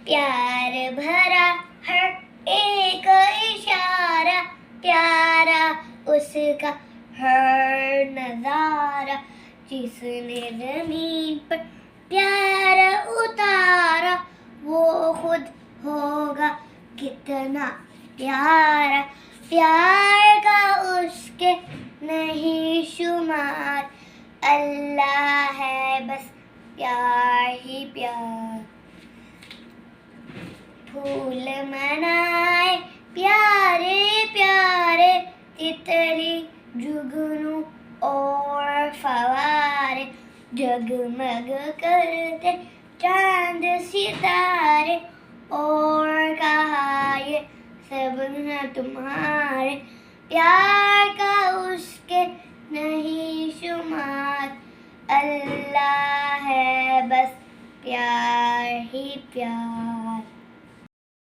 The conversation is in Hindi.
प्यार भरा हर एक इशारा, प्यारा उसका हर नजारा। जिसने ज़मीन पर प्यार उतारा, वो खुद होगा कितना प्यारा। प्यार का उसके नहीं शुमार, अल्लाह है बस प्यार ही प्यार। फूल मनाए प्यारे प्यारे, तितली जुगनू और फवारे, जगमग करते चांद सितारे, और कहा ये सब हैं तुम्हारे। प्यार का उसके नहीं शुमार, अल्लाह है बस प्यार ही प्यार।